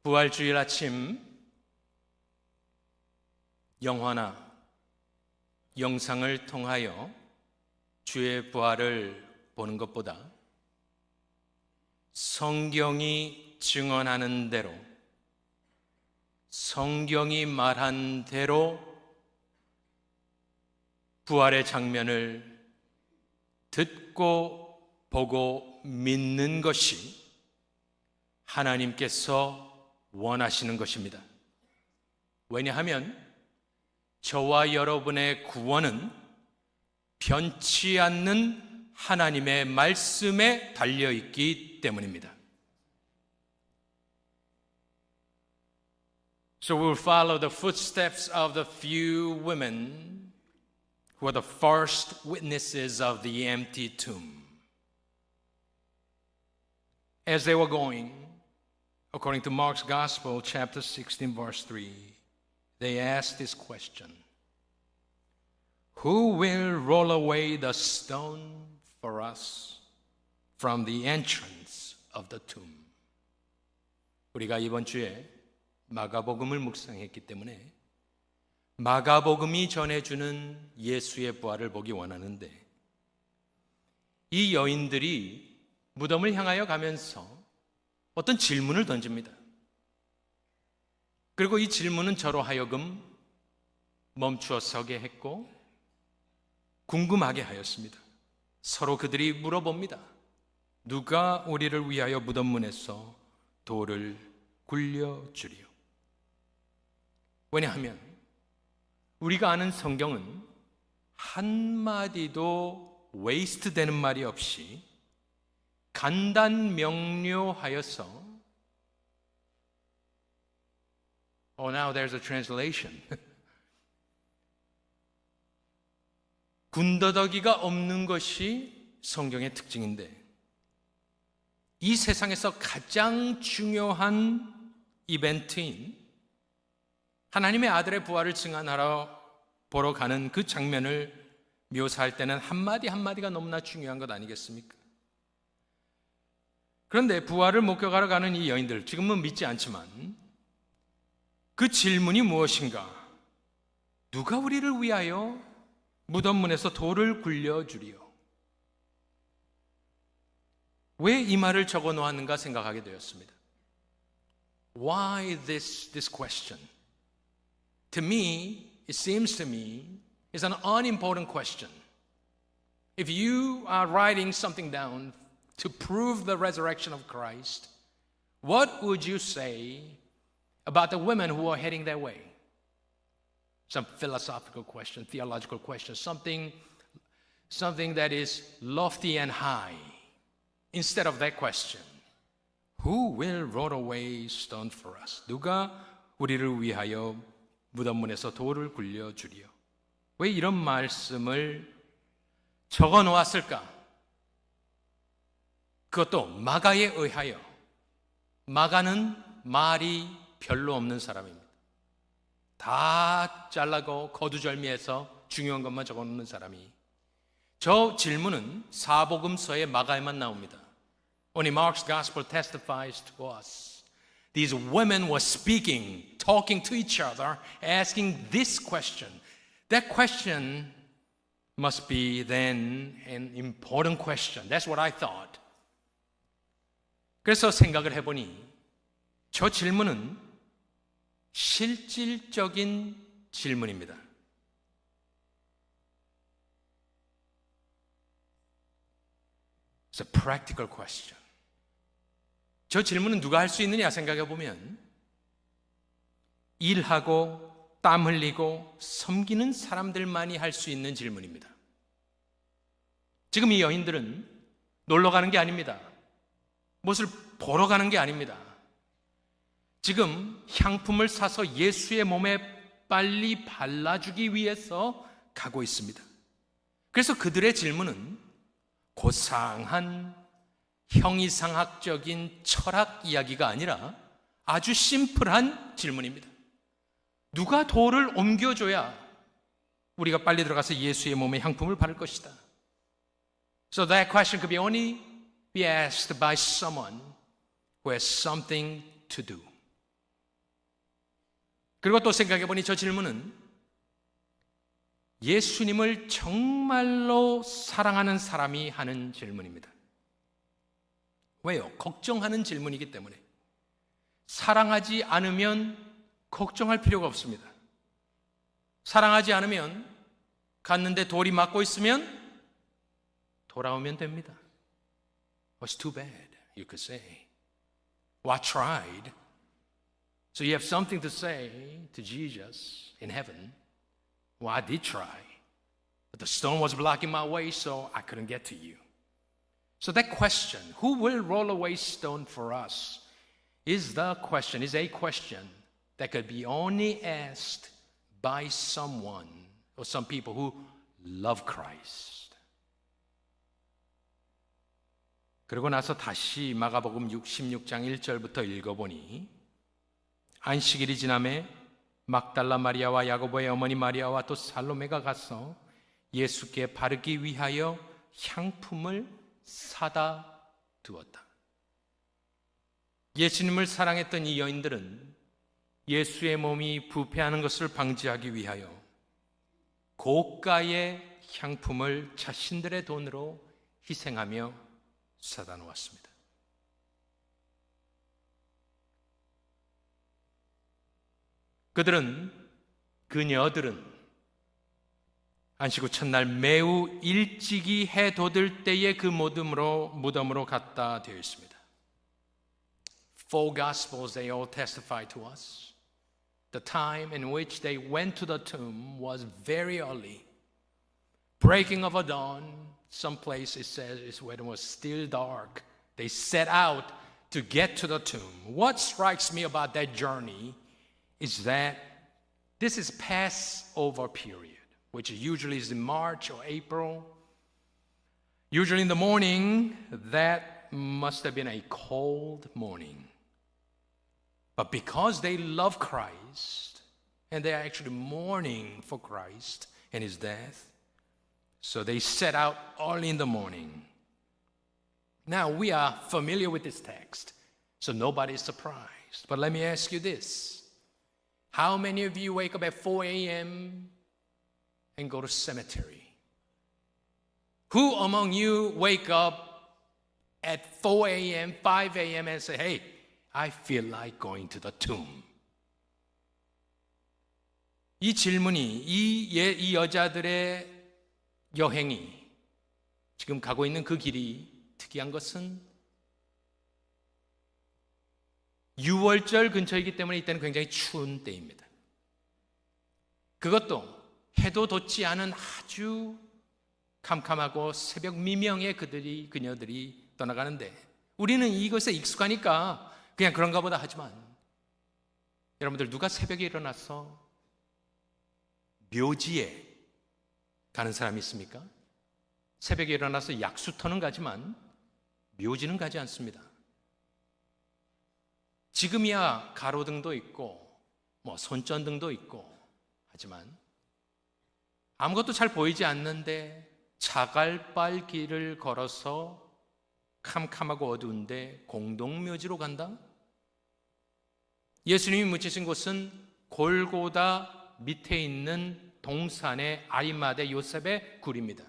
부활주일 아침 영화나 영상을 통하여 주의 부활을 보는 것보다 성경이 증언하는 대로, 성경이 말한 대로 부활의 장면을 듣고 보고 믿는 것이 하나님께서 원하시는 것입니다. 왜냐하면 저와 여러분의 구원은 변치 않는 하나님의 말씀에 달려있기 때문입니다. So we'll follow the footsteps of the few women who are the first witnesses of the empty tomb. As they were going, according to Mark's Gospel, chapter 16, verse 3, they asked this question: Who will roll away the stone for us from the entrance of the tomb? 우리가 이번 주에 마가복음을 묵상했기 때문에 마가복음이 전해주는 예수의 부활을 보기 원하는데, 이 여인들이 무덤을 향하여 가면서 어떤 질문을 던집니다. 그리고 이 질문은 저로 하여금 멈추어 서게 했고 궁금하게 하였습니다. 서로 그들이 물어봅니다. 누가 우리를 위하여 무덤 문에서 돌을 굴려주리요? 왜냐하면 우리가 아는 성경은 한마디도 웨이스트 되는 말이 없이 간단 명료하여서 now there's a translation. 군더더기가 없는 것이 성경의 특징인데, 이 세상에서 가장 중요한 이벤트인 하나님의 아들의 부활을 증언하러 보러 가는 그 장면을 묘사할 때는 한마디 한마디가 너무나 중요한 것 아니겠습니까? 그런데 부활을 목격하러 가는 이 여인들, 지금은 믿지 않지만 그 질문이 무엇인가? 누가 우리를 위하여 무덤 문에서 돌을 굴려주리요? 왜 이 말을 적어 놓았는가 생각하게 되었습니다. Why this question? To me, it seems to me, is an unimportant question. If you are writing something down to prove the resurrection of Christ, what would you say about the women who are heading that way? Some philosophical question, theological question, something that is lofty and high. Instead of that question, who will roll away stone for us? 누가 우리를 위하여 무덤 문에서 돌을 굴려주리요? 왜 이런 말씀을 적어 놓았을까? 그것도 마가에 의하여. 마가는 말이 별로 없는 사람입니다. 다 잘라고 거두절미해서 중요한 것만 적어놓는 사람이, 저 질문은 사복음서의 마가에만 나옵니다. Only Mark's Gospel testifies to us. These women were speaking, talking to each other, asking this question. That question must be then an important question. That's what I thought. 그래서 생각을 해보니 저 질문은 실질적인 질문입니다. It's a practical question. 저 질문은 누가 할 수 있느냐 생각해 보면 일하고 땀 흘리고 섬기는 사람들만이 할 수 있는 질문입니다. 지금 이 여인들은 놀러 가는 게 아닙니다. 무엇을 보러 가는 게 아닙니다. 지금 향품을 사서 예수의 몸에 빨리 발라주기 위해서 가고 있습니다. 그래서 그들의 질문은 고상한 형이상학적인 철학 이야기가 아니라 아주 심플한 질문입니다. 누가 돌을 옮겨줘야 우리가 빨리 들어가서 예수의 몸에 향품을 바를 것이다. So that question could only be asked by someone who has something to do. 그리고 또 생각해 보니 저 질문은 예수님을 정말로 사랑하는 사람이 하는 질문입니다. 왜요? 걱정하는 질문이기 때문에. 사랑하지 않으면 걱정할 필요가 없습니다. 사랑하지 않으면 갔는데 돌이 맞고 있으면 돌아오면 됩니다. It's too bad, you could say. Well, I tried. So you have something to say to Jesus in heaven. Well, I did try. But the stone was blocking my way, so I couldn't get to you. So that question, who will roll away stone for us, is a question that could be only asked by someone or some people who love Christ. 그리고 나서 다시 마가복음 16장 1절부터 읽어보니 안식일이 지나매 막달라 마리아와 야고보의 어머니 마리아와 또 살로메가 가서 예수께 바르기 위하여 향품을 사다 두었다. 예수님을 사랑했던 이 여인들은 예수의 몸이 부패하는 것을 방지하기 위하여 고가의 향품을 자신들의 돈으로 희생하며 사다 놓았습니다. 그녀들은 안식 후 첫날 매우 일찍이 해 돋을 때에 그 무덤으로 갔다 되어 있습니다. Four Gospels, they all testify to us. The time in which they went to the tomb was very early. Breaking of a dawn, some place it says is when it was still dark. They set out to get to the tomb. What strikes me about that journey is that this is Passover period, which usually is in March or April. Usually in the morning, that must have been a cold morning. But because they love Christ, and they are actually mourning for Christ and His death, so they set out early in the morning. Now, we are familiar with this text, so nobody is surprised. But let me ask you this. How many of you wake up at 4 a.m. and go to cemetery? Who among you wake up at 4 a.m., 5 a.m. and say, hey, I feel like going to the tomb? 이 질문이, 이 여자들의 여행이 지금 가고 있는 그 길이 특이한 것은 6월절 근처이기 때문에 이때는 굉장히 추운 때입니다. 그것도 해도 돋지 않은 아주 캄캄하고 새벽 미명에 그녀들이 떠나가는데 우리는 이것에 익숙하니까 그냥 그런가 보다 하지만 여러분들 누가 새벽에 일어나서 묘지에 가는 사람이 있습니까? 새벽에 일어나서 약수터는 가지만 묘지는 가지 않습니다. 지금이야 가로등도 있고 손전등도 있고 하지만 아무것도 잘 보이지 않는데 자갈발 길을 걸어서 캄캄하고 어두운데 공동묘지로 간다? 예수님이 묻히신 곳은 골고다 밑에 있는 동산의 아리마대 요셉의 굴입니다.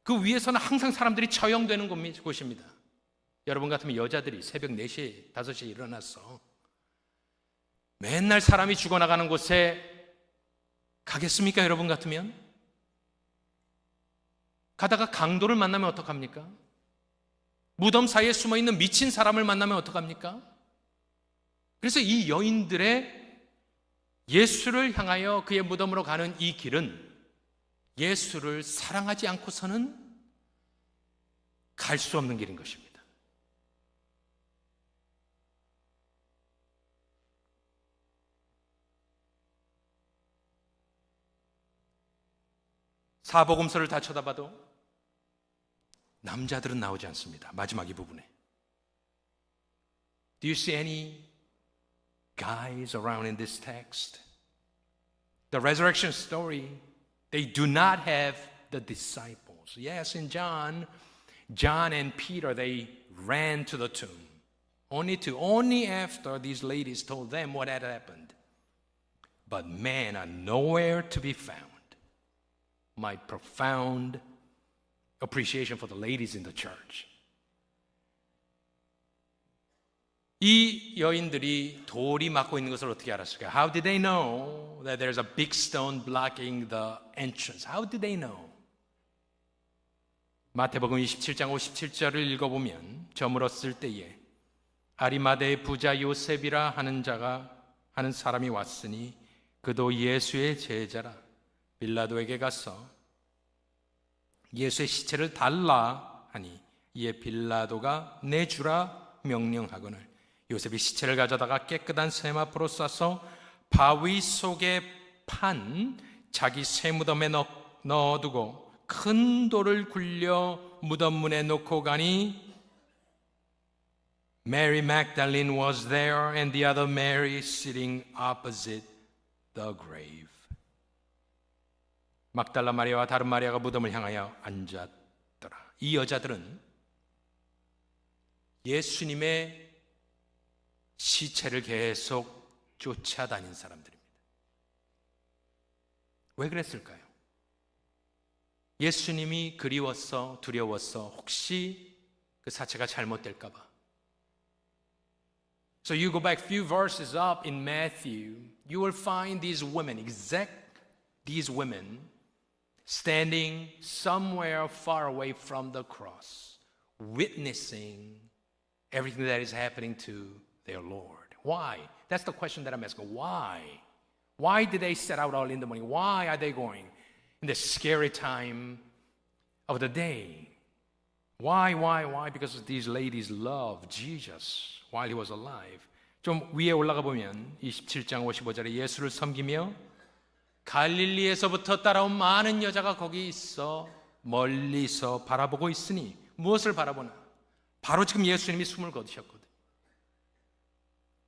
그 위에서는 항상 사람들이 처형되는 곳입니다. 여러분 같으면 여자들이 새벽 4시, 5시에 일어나서 맨날 사람이 죽어나가는 곳에 가겠습니까? 여러분 같으면? 가다가 강도를 만나면 어떡합니까? 무덤 사이에 숨어있는 미친 사람을 만나면 어떡합니까? 그래서 이 여인들의 예수를 향하여 그의 무덤으로 가는 이 길은 예수를 사랑하지 않고서는 갈 수 없는 길인 것입니다. 사복음서를 다 쳐다봐도 남자들은 나오지 않습니다. 마지막 이 부분에. Do you see any guys around in this text? The resurrection story, they do not have the disciples. Yes, in John and Peter, they ran to the tomb. Only after these ladies told them what had happened. But men are nowhere to be found. My profound appreciation for the ladies in the church. 이 여인들이 돌이 막고 있는 것을 어떻게 알았을까요? How did they know that there's a big stone blocking the entrance? How did they know? 마태복음 27장 57절을 읽어보면 저물었을 때에 아리마대의 부자 요셉이라 하는 사람이 왔으니 그도 예수의 제자라. 빌라도에게 가서 예수의 시체를 달라 하니 이에 빌라도가 내주라 명령하거늘 요셉이 시체를 가져다가 깨끗한 샘 앞으로 싸서 바위 속에 판 자기 새 무덤에 넣어두고 큰 돌을 굴려 무덤 문에 놓고 가니 Mary Magdalene was there and the other Mary sitting opposite the grave. 막달라 마리아와 다른 마리아가 무덤을 향하여 앉았더라. 이 여자들은 예수님의 시체를 계속 쫓아다닌 사람들입니다. 왜 그랬을까요? 예수님이 그리웠어, 두려웠어, 혹시 그 사체가 잘못될까 봐. So you go back a few verses up in Matthew, you will find these women, these women standing somewhere far away from the cross, witnessing everything that is happening to their Lord. Why? That's the question that I'm asking. Why? Why did they set out early in the morning? Why are they going in the scary time of the day? Why? Because these ladies loved Jesus while he was alive. 좀 위에 올라가 보면 27장 55절에 예수를 섬기며 갈릴리에서부터 따라온 많은 여자가 거기 있어 멀리서 바라보고 있으니 무엇을 바라보나? 바로 지금 예수님이 숨을 거두셨거든.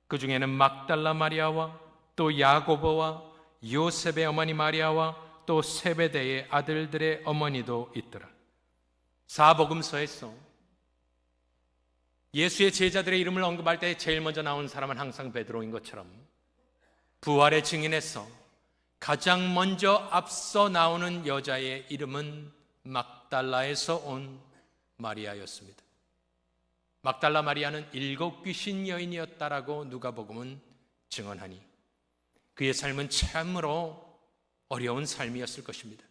그 중에는 막달라 마리아와 또 야고보와 요셉의 어머니 마리아와 또 세베대의 아들들의 어머니도 있더라. 사복음서에서 예수의 제자들의 이름을 언급할 때 제일 먼저 나온 사람은 항상 베드로인 것처럼 부활의 증인에서 가장 먼저 앞서 나오는 여자의 이름은 막달라에서 온 마리아였습니다. 막달라 마리아는 7 귀신 여인이었다라고 누가복음은 증언하니 그의 삶은 참으로 어려운 삶이었을 것입니다.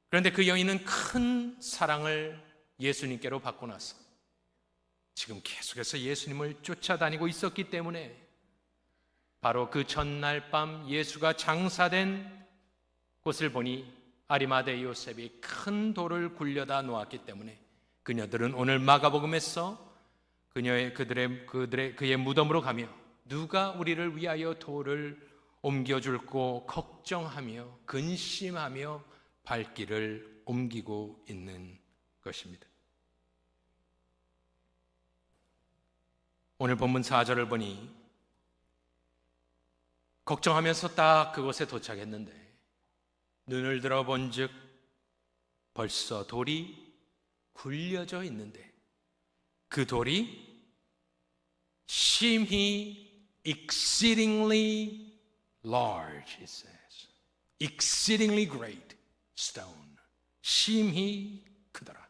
그런데 그 여인은 큰 사랑을 예수님께로 받고 나서 지금 계속해서 예수님을 쫓아다니고 있었기 때문에 바로 그 전날 밤 예수가 장사된 곳을 보니 아리마대 요셉이 큰 돌을 굴려다 놓았기 때문에 그녀들은 오늘 마가복음에서 그의 무덤으로 가며 누가 우리를 위하여 돌을 옮겨줄고 걱정하며 근심하며 발길을 옮기고 있는 것입니다. 오늘 본문 4절을 보니 걱정하면서 딱 그곳에 도착했는데 눈을 들어본 즉 벌써 돌이 굴려져 있는데 그 돌이 심히 exceedingly large, it says. exceedingly great stone. 심히 크더라.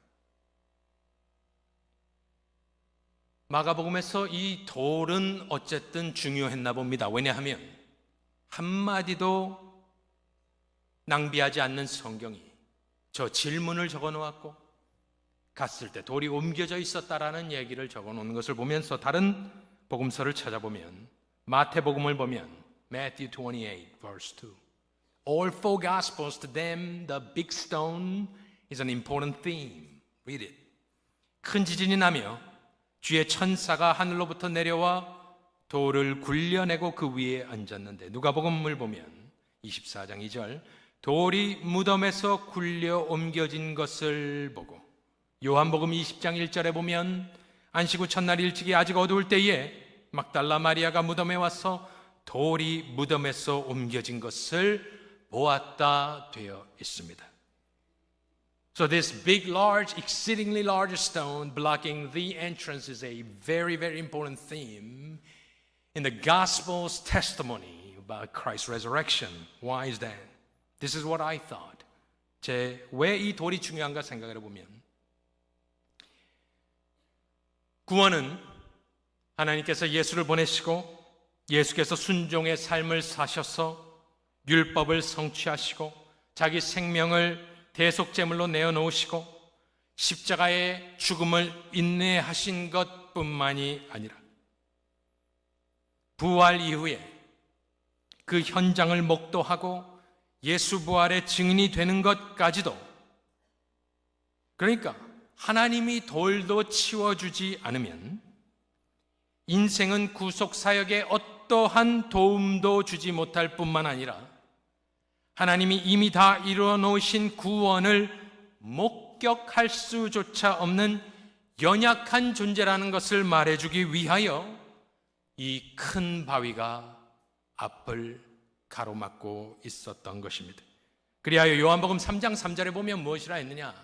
마가복음에서 이 돌은 어쨌든 중요했나 봅니다. 왜냐하면 한마디도 낭비하지 않는 성경이 저 질문을 적어놓았고 갔을 때 돌이 옮겨져 있었다라는 얘기를 적어놓은 것을 보면서 다른 복음서를 찾아보면 마태복음을 보면 Matthew 28 verse 2 All four gospels to them the big stone is an important theme. Read it. 큰 지진이 나며 주의 천사가 하늘로부터 내려와 돌을 굴려내고 그 위에 앉았는데 누가복음을 보면 24장 2절 돌이 무덤에서 굴려 옮겨진 것을 보고 요한복음 20장 1절에 보면 안식 후 첫날 일찍이 아직 어두울 때에 막달라 마리아가 무덤에 와서 돌이 무덤에서 옮겨진 것을 보았다 되어 있습니다. So this big, large, exceedingly large stone blocking the entrance is a very, very important theme in the Gospel's testimony about Christ's resurrection. Why is that? This is what I thought. 왜 이 돌이 중요한가 생각을 해보면 구원은 하나님께서 예수를 보내시고 예수께서 순종의 삶을 사셔서 율법을 성취하시고 자기 생명을 대속제물로 내어놓으시고 십자가의 죽음을 인내하신 것뿐만이 아니라 부활 이후에 그 현장을 목도하고 예수 부활의 증인이 되는 것까지도, 그러니까 하나님이 돌도 치워주지 않으면 인생은 구속사역에 어떠한 도움도 주지 못할 뿐만 아니라 하나님이 이미 다 이루어 놓으신 구원을 목격할 수조차 없는 연약한 존재라는 것을 말해주기 위하여 이 큰 바위가 앞을 가로막고 있었던 것입니다. 그리하여 요한복음 3장 3절에 보면 무엇이라 했느냐?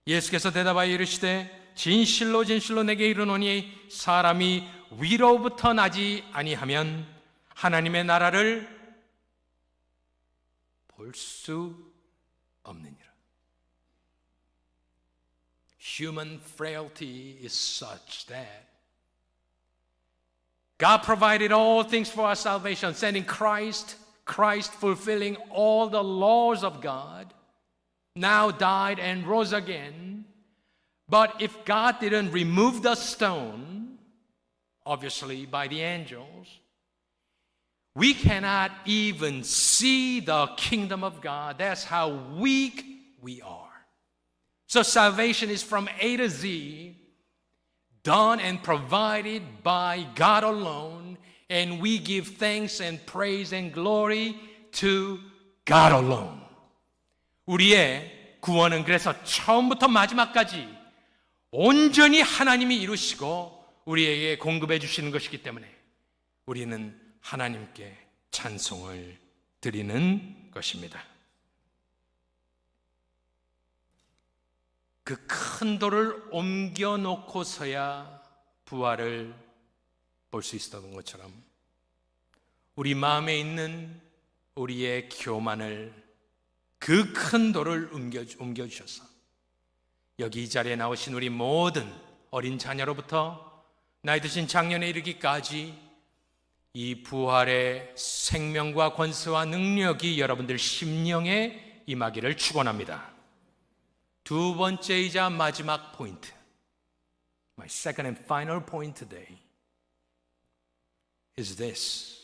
예수께서 대답하여 이르시되 진실로 진실로 내게 이르노니 사람이 위로부터 나지 아니하면 하나님의 나라를 볼 수 없느니라. Human frailty is such that God provided all things for our salvation, sending Christ fulfilling all the laws of God, now died and rose again. But if God didn't remove the stone, obviously by the angels, we cannot even see the kingdom of God. That's how weak we are. So salvation is from A to Z, done and provided by God alone, and we give thanks and praise and glory to God alone. 우리의 구원은 그래서 처음부터 마지막까지 온전히 하나님이 이루시고 우리에게 공급해 주시는 것이기 때문에 우리는 하나님께 찬송을 드리는 것입니다. 그 큰 돌을 옮겨 놓고서야 부활을 볼 수 있었던 것처럼 우리 마음에 있는 우리의 교만을 그 큰 돌을 옮겨주셔서 여기 이 자리에 나오신 우리 모든 어린 자녀로부터 나이 드신 장년에 이르기까지 이 부활의 생명과 권세와 능력이 여러분들 심령에 임하기를 축원합니다. 두 번째이자 마지막 포인트, my second and final point today is this.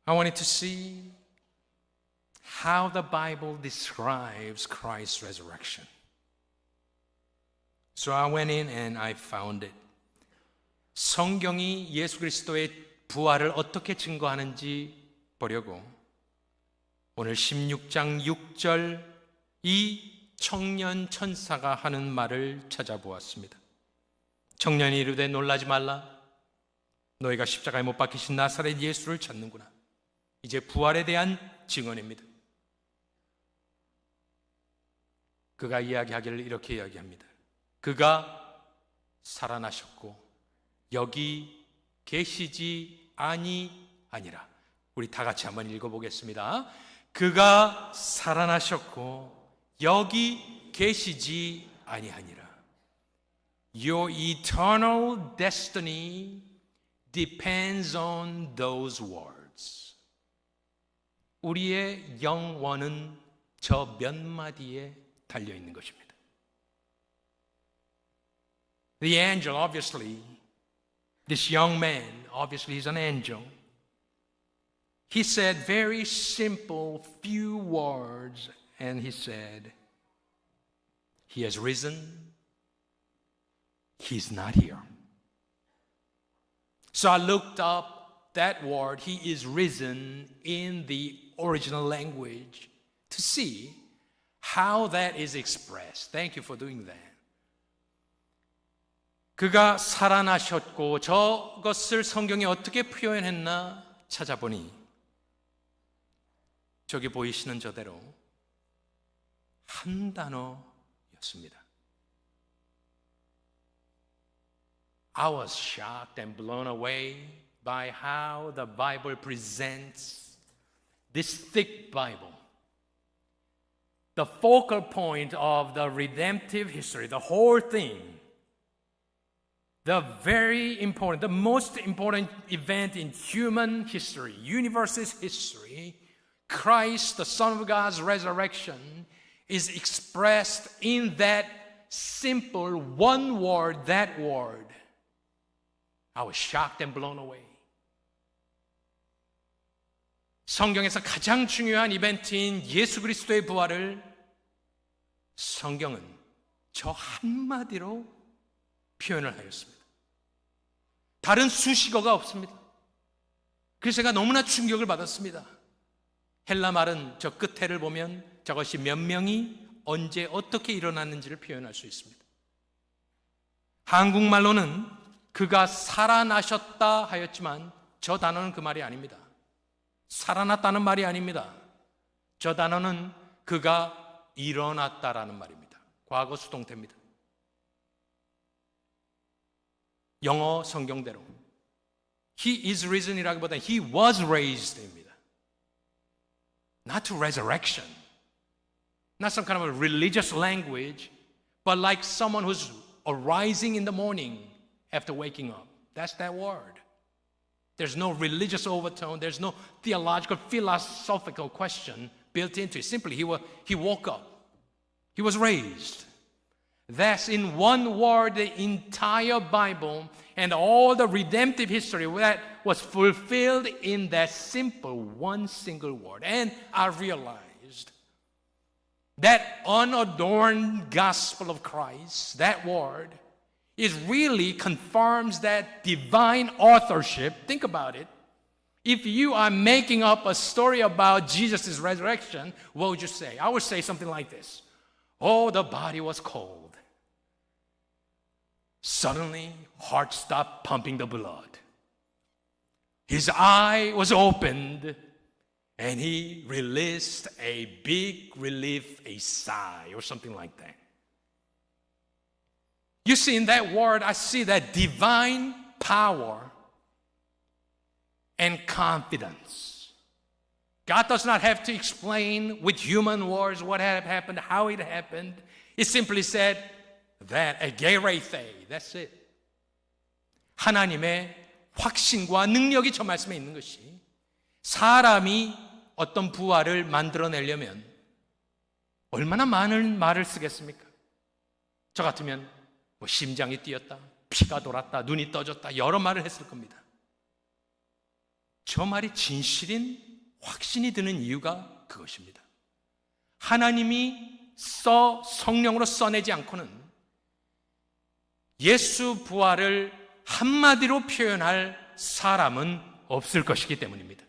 I wanted to see how the Bible describes Christ's resurrection. So I went in and I found it. 성경이 예수 그리스도의 부활을 어떻게 증거하는지 보려고 오늘 16장 6절 이 청년 천사가 하는 말을 찾아보았습니다. 청년이 이르되 놀라지 말라. 너희가 십자가에 못 박히신 나사렛 예수를 찾는구나. 이제 부활에 대한 증언입니다. 그가 이야기하기를 이렇게 이야기합니다. 그가 살아나셨고 여기 계시지 아니하니라. 우리 다 같이 한번 읽어보겠습니다. 그가 살아나셨고 여기 계시지 아니하니라. Your eternal destiny depends on those words. 우리의 영원은 저 몇 마디에 달려있는 것입니다. The angel, obviously, this young man, obviously he's an angel. He said very simple few words and he said, he has risen, he's not here. So I looked up that word, he is risen, in the original language to see how that is expressed. Thank you for doing that. 그가 살아나셨고 저것을 성경에 어떻게 표현했나 찾아보니 저기 보이시는 저대로 한 단어였습니다. I was shocked and blown away by how the Bible presents this thick Bible. The focal point of the redemptive history, the whole thing. The very important, the most important event in human history, universe's history, Christ, the Son of God's resurrection, is expressed in that simple one word, that word. I was shocked and blown away. 성경에서 가장 중요한 이벤트인 예수 그리스도의 부활을 성경은 저 한마디로 표현을 하였습니다. 다른 수식어가 없습니다. 그래서 제가 너무나 충격을 받았습니다. 헬라 말은 저 끝에를 보면 저것이 몇 명이 언제 어떻게 일어났는지를 표현할 수 있습니다. 한국말로는 그가 살아나셨다 하였지만 저 단어는 그 말이 아닙니다. 살아났다는 말이 아닙니다. 저 단어는 그가 일어났다라는 말입니다. 과거 수동태입니다. 영어 성경대로 He is risen이라기보다는 He was raised입니다. Not to resurrection. Not some kind of a religious language, but like someone who's arising in the morning after waking up. That's that word. There's no religious overtone. There's no theological, philosophical question built into it. Simply, he woke up. He was raised. That's in one word the entire Bible and all the redemptive history that was fulfilled in that simple one single word. And I realized that unadorned gospel of Christ, that word, it really confirms that divine authorship. Think about it. If you are making up a story about Jesus' resurrection, what would you say? I would say something like this. Oh, the body was cold. Suddenly, heart stopped pumping the blood. His eye was opened, and he released a big relief, a sigh, or something like that. You see, in that word, I see that divine power and confidence. God does not have to explain with human words what had happened, how it happened. It simply said that, egerethe, that's it. 하나님의 확신과 능력이 저 말씀에 있는 것이 사람이 어떤 부활을 만들어내려면 얼마나 많은 말을 쓰겠습니까? 저 같으면 뭐 심장이 뛰었다, 피가 돌았다, 눈이 떠졌다, 여러 말을 했을 겁니다. 저 말이 진실인 확신이 드는 이유가 그것입니다. 하나님이 성령으로 써내지 않고는 예수 부활을 한마디로 표현할 사람은 없을 것이기 때문입니다.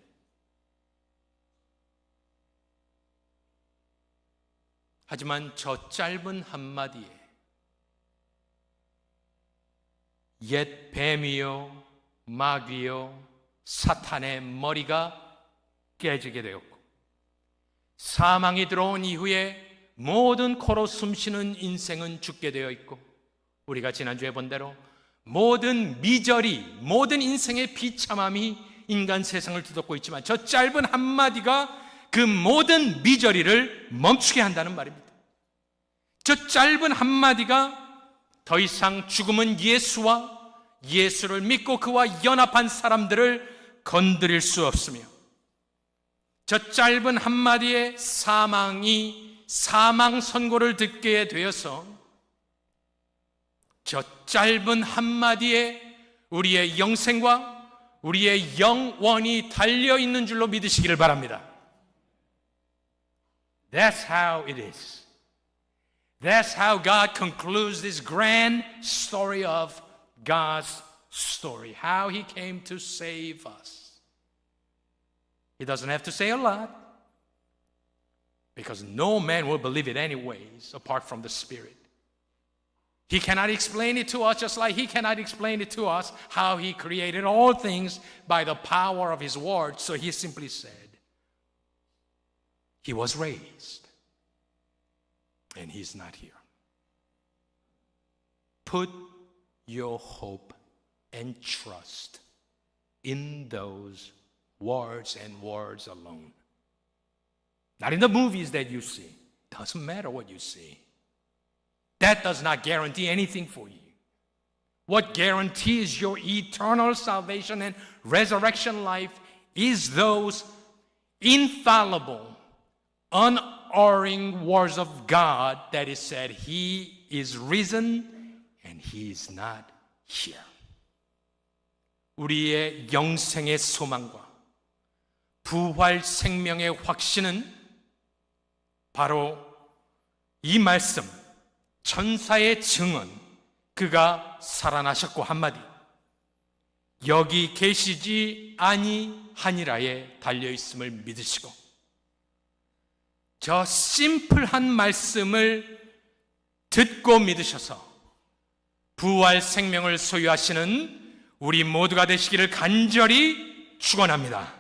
하지만 저 짧은 한마디에 옛 뱀이요 마귀요 사탄의 머리가 깨지게 되었고 사망이 들어온 이후에 모든 코로 숨쉬는 인생은 죽게 되어 있고 우리가 지난주에 본 대로 모든 미저리, 모든 인생의 비참함이 인간 세상을 뒤덮고 있지만 저 짧은 한마디가 그 모든 미저리를 멈추게 한다는 말입니다. 저 짧은 한마디가 더 이상 죽음은 예수와 예수를 믿고 그와 연합한 사람들을 건드릴 수 없으며 저 짧은 한마디에 사망이 사망 선고를 듣게 되어서 저 짧은 한마디에 우리의 영생과 우리의 영원이 달려있는 줄로 믿으시기를 바랍니다. That's how it is. That's how God concludes this grand story of God's story. How He came to save us. He doesn't have to say a lot because no man will believe it anyways apart from the Spirit. He cannot explain it to us, just like He cannot explain it to us how He created all things by the power of His word. So He simply said, He was raised, and He's not here. Put your hope and trust in those words and words alone. Not in the movies that you see. Doesn't matter what you see. That does not guarantee anything for you. What guarantees your eternal salvation and resurrection life is those infallible, unerring words of God that is said, He is risen and He is not here. 우리의 영생의 소망과 부활 생명의 확신은 바로 이 말씀, 천사의 증언, 그가 살아나셨고 한마디, 여기 계시지 아니하니라에 달려있음을 믿으시고, 저 심플한 말씀을 듣고 믿으셔서 부활 생명을 소유하시는 우리 모두가 되시기를 간절히 축원합니다.